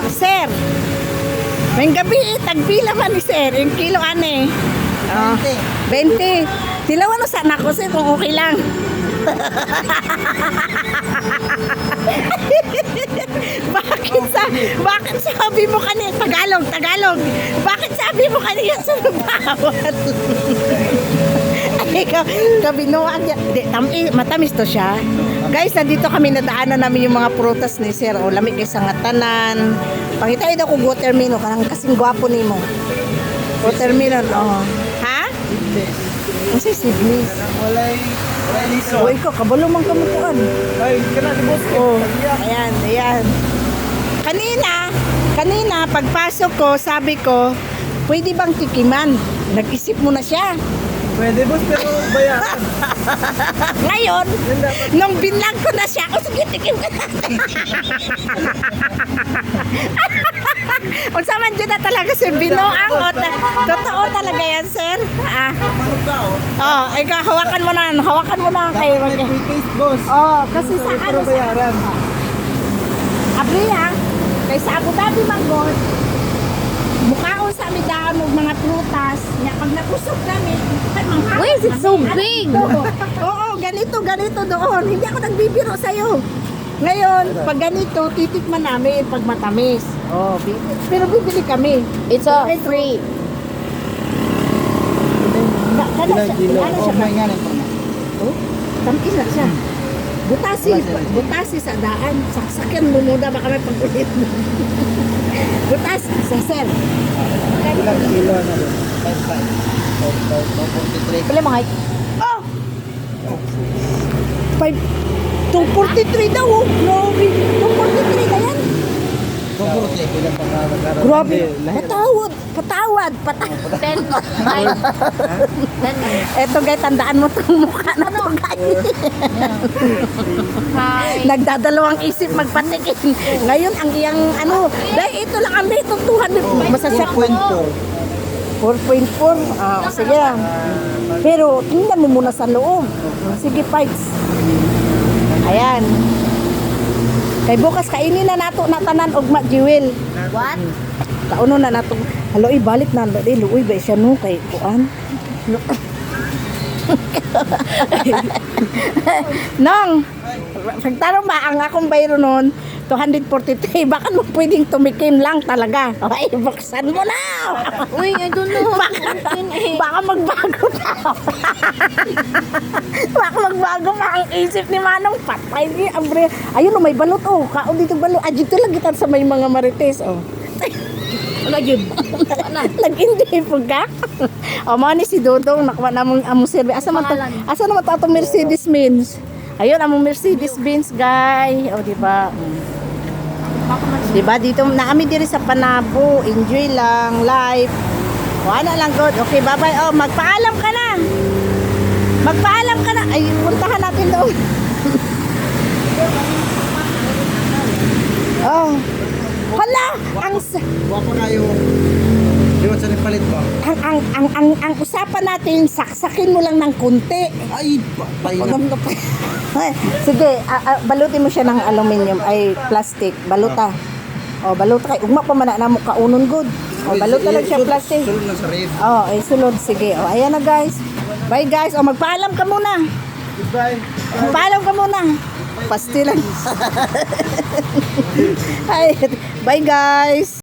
Sir. May gabi, tagpila man ni sir. Yung kilo ane. 20. Tilawan no sana ko sir kung okay lang. bakit sabi mo kanina Tagalog bakit sabi mo kanina bawal ay kabinuan matamis to siya guys. Nandito kami nadaanan namin yung mga prutas ni sir lamig kay sangatanan pangitay daw kung watermelon kanang kasing gwapo nimo watermelon ha kasi siblis Walay liso. o ikaw kabalo man kamutuan Ay, kana di boss. ayan. Kanina, pagpasok ko, sabi ko, pwede bang tikiman? Nag-isip mo na siya. Pwede boss, pero bayaran. Ngayon, nung binlag ko na siya, sige, tikim ka na. Kung saan dyan na talaga si Binoang, totoo talaga yan, sir. Ikaw, hawakan mo na kayo. Case boss. Kasi sa Pero bayaran. Abri ha, kay sa Abu Dhabi Manggod, mukhaon sa amin daan ng mga prutas, niya pag nakusog kami, Why is it so big? Oo, ganito doon. Hindi ako nagbibiro sa'yo. Ngayon, pag ganito, titikman namin pag matamis. Pero bibili kami. It's a free. Ano siya? May nga nito. Tamis na siya. Butasi sa daan. Saksakin mo muna, baka may pag-ulit mo. Butas, sa sir. Ilang kilo na doon? 5. Pala mga Oh! 243 daw, oh. Grabe. 243 na yan. Ilang pagkakaroon. Grabe. Patawad. 10. 10. Eto guys, tandaan mo itong mukha na to guys. Hi. Nagdadalawang isip magpatikin. Ngayon, ang iyang dahil ito lang ang rate of 200. Masasya 4.4. Sige lang. Pero, tingnan mo muna sa loob. Sige, Pikes. Ayan. Kay bukas, kainin na nato na tanan ugma, Jewel. What? Kauno na nato. Halo, ibalik na. Luoy ba siya no? Kay kuan. Nong, pagtarong ba ang akong bayro nun, 243, baka mo pwedeng tumikim lang talaga. Ay, buksan mo na! Uy, I don't know. Baka magbago pa. Baka magbago pa ang isip ni Manong. Patay ni Abre. Ayun, may balot. Kaon dito balot. Dito lang kita sa may mga marites. Wala yun. Nag-hindi po ka? Mga ni si Dodong, nakuha namang among survey. Asa naman to atong Mercedes Benz? Ayun, among Mercedes Benz, guys. Diba? Diba, dito na kami diri sa Panabo. Enjoy lang, life. Wala lang, good. Okay, bye-bye. Magpaalam ka na. Ay, puntahan natin doon. Hala, Wapo na yung liwat sa palit ba? ang usapan natin, saksakin mo lang ng kunti. Ay, painap. Sige, balutin mo siya ng aluminium, ay plastic, baluta. Baluta kay ugma pa man na mo kaunon good. Baluta lang siya plastic. Sulod na sa ref. Ay sulod, sige. Ayan na guys. Bye guys. Magpaalam ka muna. Goodbye. Magpaalam ka muna. Pastilan. Bye guys.